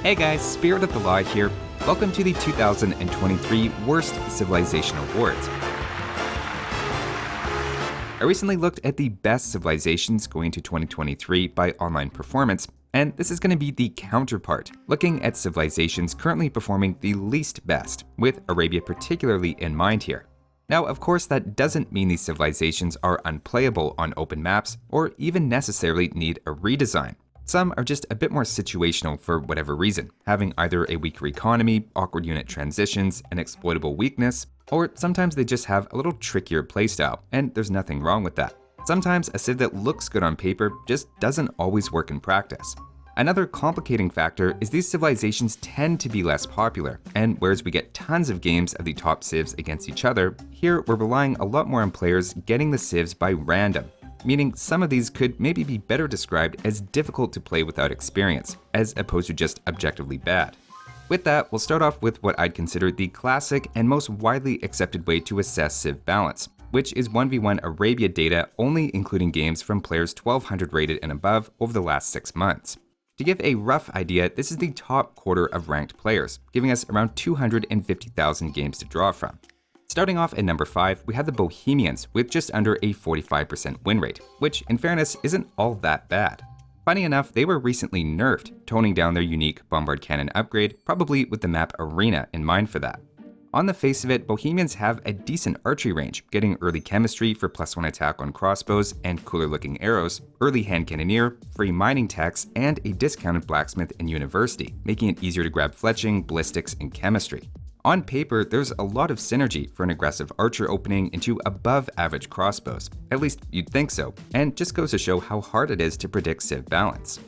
Hey guys, Spirit of the Law here. Welcome to the 2023 Worst Civilization Awards. I recently looked at the best civilizations going to 2023 by online performance, and this is going to be the counterpart, looking at civilizations currently performing the least best, with Arabia particularly in mind here. Now, of course, that doesn't mean these civilizations are unplayable on open maps or even necessarily need a redesign. Some are just a bit more situational for whatever reason, having either a weaker economy, awkward unit transitions, an exploitable weakness, or sometimes they just have a little trickier playstyle, and there's nothing wrong with that. Sometimes a civ that looks good on paper just doesn't always work in practice. Another complicating factor is these civilizations tend to be less popular, and whereas we get tons of games of the top civs against each other, here we're relying a lot more on players getting the civs by random, meaning some of these could maybe be better described as difficult to play without experience, as opposed to just objectively bad. With that, we'll start off with what I'd consider the classic and most widely accepted way to assess civ balance, which is 1v1 Arabia data only including games from players 1200 rated and above over the last 6 months. To give a rough idea, this is the top quarter of ranked players, giving us around 250,000 games to draw from. Starting off at number 5, we have the Bohemians with just under a 45% win rate, which in fairness isn't all that bad. Funny enough, they were recently nerfed, toning down their unique bombard cannon upgrade, probably with the map Arena in mind for that. On the face of it, Bohemians have a decent archery range, getting early chemistry for +1 attack on crossbows and cooler looking arrows, early hand cannoneer, free mining tax, and a discounted blacksmith and university, making it easier to grab fletching, ballistics, and chemistry. On paper, there's a lot of synergy for an aggressive archer opening into above average crossbows, at least you'd think so, and just goes to show how hard it is to predict civ balance.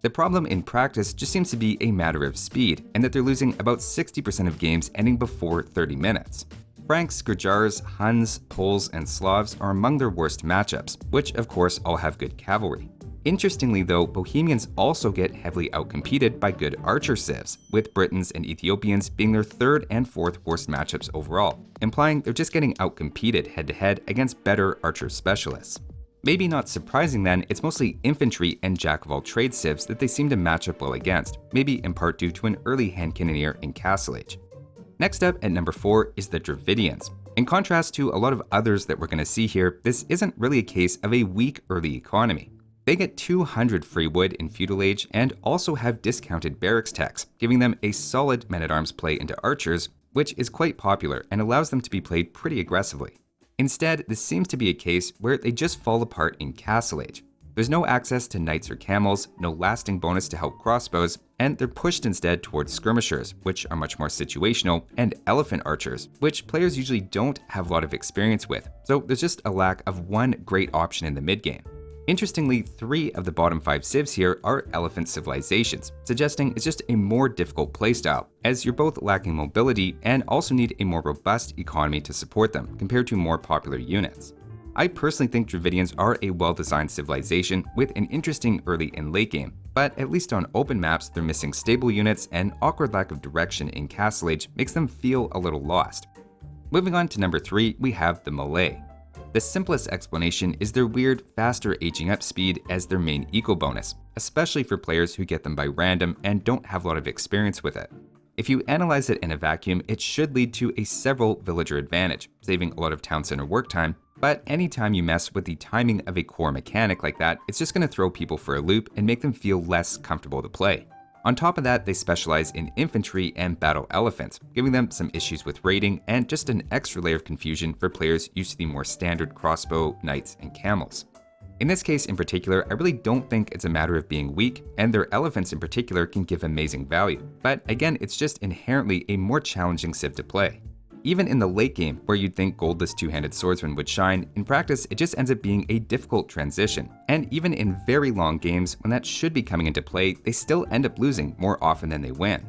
The problem in practice just seems to be a matter of speed, and that they're losing about 60% of games ending before 30 minutes. Franks, Gurjars, Huns, Poles, and Slavs are among their worst matchups, which of course all have good cavalry. Interestingly though, Bohemians also get heavily outcompeted by good archer civs, with Britons and Ethiopians being their 3rd and 4th worst matchups overall, implying they're just getting outcompeted head-to-head against better archer specialists. Maybe not surprising then, it's mostly infantry and jack-of-all-trades civs that they seem to match up well against, maybe in part due to an early hand cannoneer in Castle Age. Next up at number 4 is the Dravidians. In contrast to a lot of others that we're going to see here, this isn't really a case of a weak early economy. They get 200 free wood in Feudal Age and also have discounted barracks tax, giving them a solid men-at-arms play into archers, which is quite popular and allows them to be played pretty aggressively. Instead, this seems to be a case where they just fall apart in Castle Age. There's no access to knights or camels, no lasting bonus to help crossbows, and they're pushed instead towards skirmishers, which are much more situational, and elephant archers, which players usually don't have a lot of experience with, so there's just a lack of one great option in the mid-game. Interestingly, 3 of the bottom 5 civs here are elephant civilizations, suggesting it's just a more difficult playstyle, as you're both lacking mobility and also need a more robust economy to support them compared to more popular units. I personally think Dravidians are a well-designed civilization with an interesting early and late game, but at least on open maps they're missing stable units and awkward lack of direction in Castle Age makes them feel a little lost. Moving on to number 3, we have the Malay. The simplest explanation is their weird, faster aging up speed as their main eco bonus, especially for players who get them by random and don't have a lot of experience with it. If you analyze it in a vacuum, it should lead to a several villager advantage, saving a lot of town center work time, but anytime you mess with the timing of a core mechanic like that, it's just going to throw people for a loop and make them feel less comfortable to play. On top of that, they specialize in infantry and battle elephants, giving them some issues with raiding and just an extra layer of confusion for players used to the more standard crossbow, knights, and camels. In this case in particular, I really don't think it's a matter of being weak, and their elephants in particular can give amazing value, but again, it's just inherently a more challenging civ to play. Even in the late game, where you'd think goldless two-handed swordsman would shine, in practice it just ends up being a difficult transition. And even in very long games, when that should be coming into play, they still end up losing more often than they win.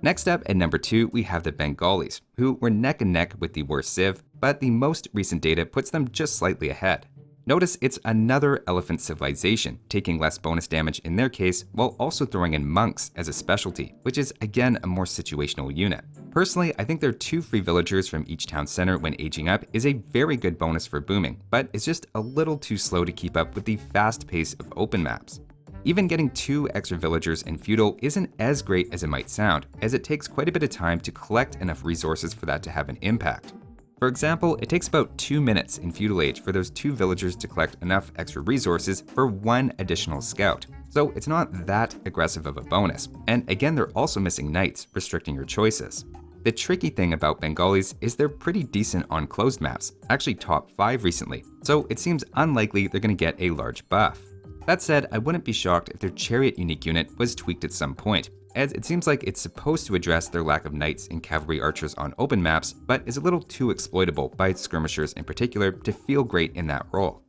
Next up at number 2, we have the Bengalis, who were neck and neck with the worst civ, but the most recent data puts them just slightly ahead. Notice it's another elephant civilization, taking less bonus damage in their case, while also throwing in monks as a specialty, which is again a more situational unit. Personally, I think their 2 free villagers from each town center when aging up is a very good bonus for booming, but it's just a little too slow to keep up with the fast pace of open maps. Even getting 2 extra villagers in feudal isn't as great as it might sound, as it takes quite a bit of time to collect enough resources for that to have an impact. For example, it takes about 2 minutes in feudal age for those 2 villagers to collect enough extra resources for 1 additional scout. So it's not that aggressive of a bonus. And again, they're also missing knights, restricting your choices. The tricky thing about Bengalis is they're pretty decent on closed maps, actually top 5 recently, so it seems unlikely they're going to get a large buff. That said, I wouldn't be shocked if their chariot unique unit was tweaked at some point, as it seems like it's supposed to address their lack of knights and cavalry archers on open maps, but is a little too exploitable by skirmishers in particular to feel great in that role.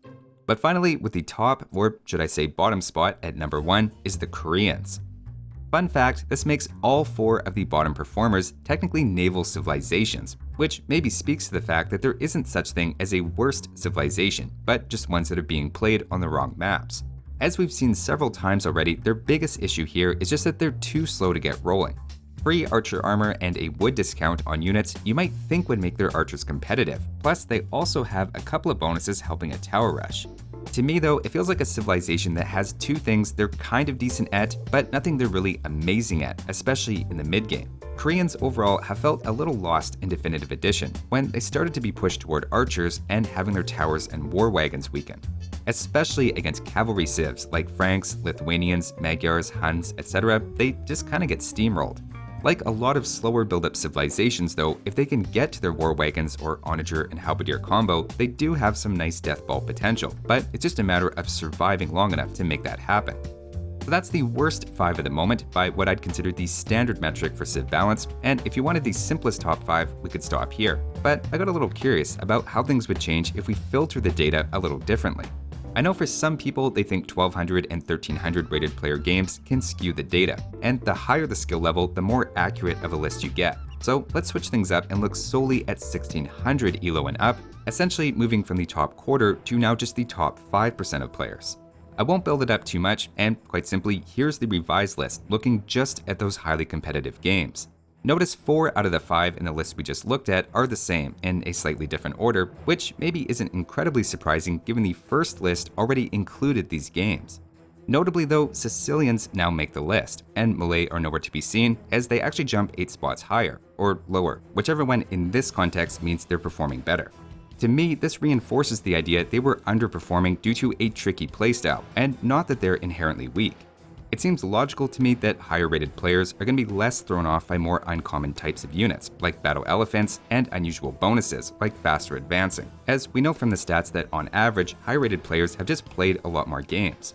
But finally, with the top, or should I say bottom spot at number 1 is the Koreans. Fun fact, this makes all 4 of the bottom performers technically naval civilizations, which maybe speaks to the fact that there isn't such thing as a worst civilization, but just ones that are being played on the wrong maps. As we've seen several times already, their biggest issue here is just that they're too slow to get rolling. Free archer armor and a wood discount on units you might think would make their archers competitive, plus they also have a couple of bonuses helping a tower rush. To me though, it feels like a civilization that has 2 things they're kind of decent at, but nothing they're really amazing at, especially in the mid-game. Koreans overall have felt a little lost in Definitive Edition, when they started to be pushed toward archers and having their towers and war wagons weaken. Especially against cavalry civs like Franks, Lithuanians, Magyars, Huns, etc., they just kinda get steamrolled. Like a lot of slower build-up civilizations though, if they can get to their war wagons or onager and halberdier combo, they do have some nice death ball potential, but it's just a matter of surviving long enough to make that happen. So that's the worst 5 at the moment by what I'd consider the standard metric for civ balance, and if you wanted the simplest top 5, we could stop here. But I got a little curious about how things would change if we filter the data a little differently. I know for some people they think 1200 and 1300 rated player games can skew the data, and the higher the skill level, the more accurate of a list you get. So let's switch things up and look solely at 1600 ELO and up, essentially moving from the top quarter to now just the top 5% of players. I won't build it up too much, and quite simply, here's the revised list looking just at those highly competitive games. Notice 4 out of the 5 in the list we just looked at are the same in a slightly different order, which maybe isn't incredibly surprising given the first list already included these games. Notably though, Sicilians now make the list, and Malay are nowhere to be seen as they actually jump 8 spots higher, or lower, whichever one in this context means they're performing better. To me, this reinforces the idea they were underperforming due to a tricky playstyle, and not that they're inherently weak. It seems logical to me that higher rated players are going to be less thrown off by more uncommon types of units, like battle elephants, and unusual bonuses, like faster advancing, as we know from the stats that on average, high rated players have just played a lot more games.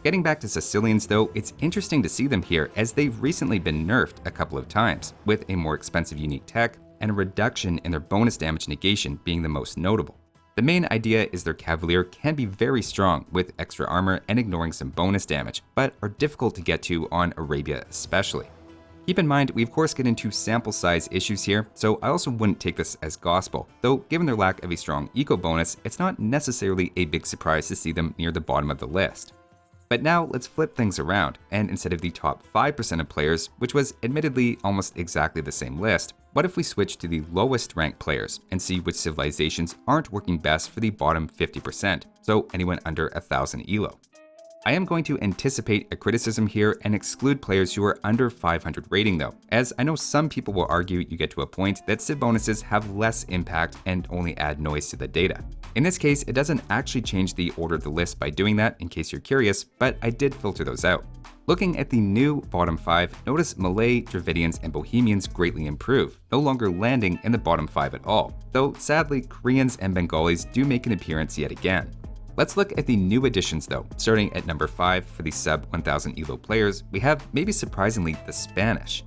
Getting back to Sicilians though, it's interesting to see them here as they've recently been nerfed a couple of times, with a more expensive unique tech, and a reduction in their bonus damage negation being the most notable. The main idea is their Cavalier can be very strong with extra armor and ignoring some bonus damage, but are difficult to get to on Arabia especially. Keep in mind, we of course get into sample size issues here, so I also wouldn't take this as gospel, though given their lack of a strong eco bonus, it's not necessarily a big surprise to see them near the bottom of the list. But now let's flip things around, and instead of the top 5% of players, which was admittedly almost exactly the same list, what if we switch to the lowest ranked players and see which civilizations aren't working best for the bottom 50%, so anyone under 1000 ELO. I am going to anticipate a criticism here and exclude players who are under 500 rating though, as I know some people will argue you get to a point that civ bonuses have less impact and only add noise to the data. In this case, it doesn't actually change the order of the list by doing that, in case you're curious, but I did filter those out. Looking at the new bottom 5, notice Malay, Dravidians, and Bohemians greatly improve, no longer landing in the bottom 5 at all, though sadly Koreans and Bengalis do make an appearance yet again. Let's look at the new additions though. Starting at number 5 for the sub 1000 ELO players, we have maybe surprisingly the Spanish.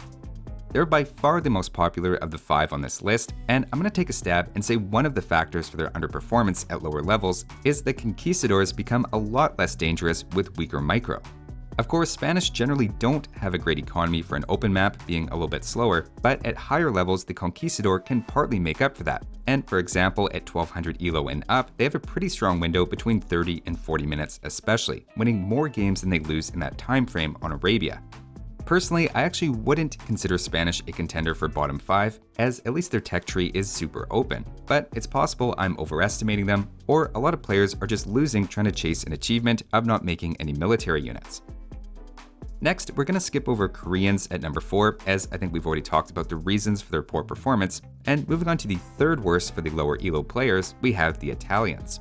They're by far the most popular of the 5 on this list, and I'm going to take a stab and say one of the factors for their underperformance at lower levels is that conquistadors become a lot less dangerous with weaker micro. Of course, Spanish generally don't have a great economy for an open map, being a little bit slower, but at higher levels the conquistador can partly make up for that. And for example, at 1200 ELO and up, they have a pretty strong window between 30 and 40 minutes especially, winning more games than they lose in that time frame on Arabia. Personally, I actually wouldn't consider Spanish a contender for bottom 5, as at least their tech tree is super open, but it's possible I'm overestimating them, or a lot of players are just losing trying to chase an achievement of not making any military units. Next, we're going to skip over Koreans at number 4, as I think we've already talked about the reasons for their poor performance, and moving on to the third worst for the lower elo players, we have the Italians.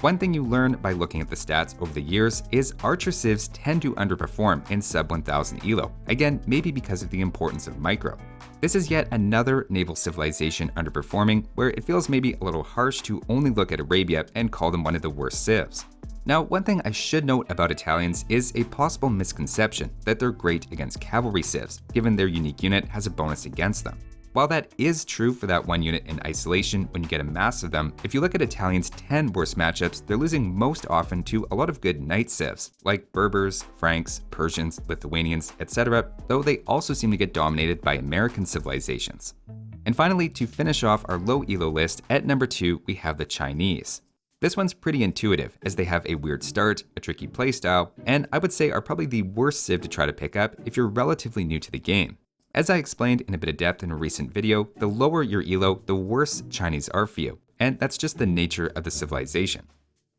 One thing you learn by looking at the stats over the years is archer civs tend to underperform in sub 1000 elo, again maybe because of the importance of micro. This is yet another naval civilization underperforming, where it feels maybe a little harsh to only look at Arabia and call them one of the worst civs. Now, one thing I should note about Italians is a possible misconception that they're great against cavalry civs, given their unique unit has a bonus against them. While that is true for that one unit in isolation when you get a mass of them, if you look at Italians' 10 worst matchups, they're losing most often to a lot of good knight civs, like Berbers, Franks, Persians, Lithuanians, etc., though they also seem to get dominated by American civilizations. And finally, to finish off our low elo list, at number 2, we have the Chinese. This one's pretty intuitive, as they have a weird start, a tricky playstyle, and I would say are probably the worst civ to try to pick up if you're relatively new to the game. As I explained in a bit of depth in a recent video, the lower your elo, the worse Chinese are for you, and that's just the nature of the civilization.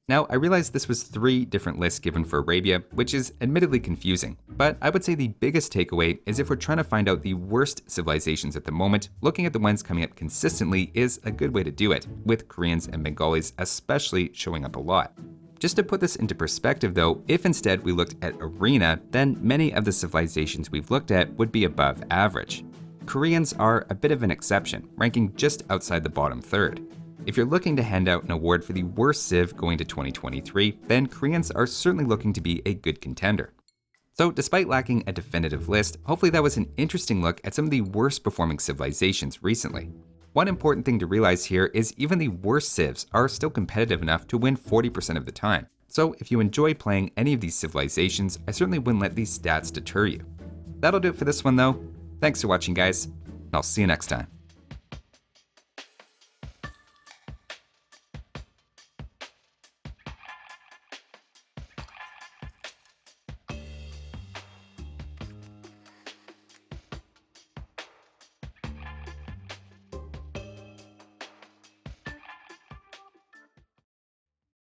Now, I realize this was 3 different lists given for Arabia, which is admittedly confusing, but I would say the biggest takeaway is if we're trying to find out the worst civilizations at the moment, looking at the ones coming up consistently is a good way to do it, with Koreans and Bengalis especially showing up a lot. Just to put this into perspective though, if instead we looked at Arena, then many of the civilizations we've looked at would be above average. Koreans are a bit of an exception, ranking just outside the bottom third. If you're looking to hand out an award for the worst civ going to 2023, then Koreans are certainly looking to be a good contender. So despite lacking a definitive list, hopefully that was an interesting look at some of the worst performing civilizations recently. One important thing to realize here is even the worst civs are still competitive enough to win 40% of the time. So if you enjoy playing any of these civilizations, I certainly wouldn't let these stats deter you. That'll do it for this one though. Thanks for watching guys, and I'll see you next time.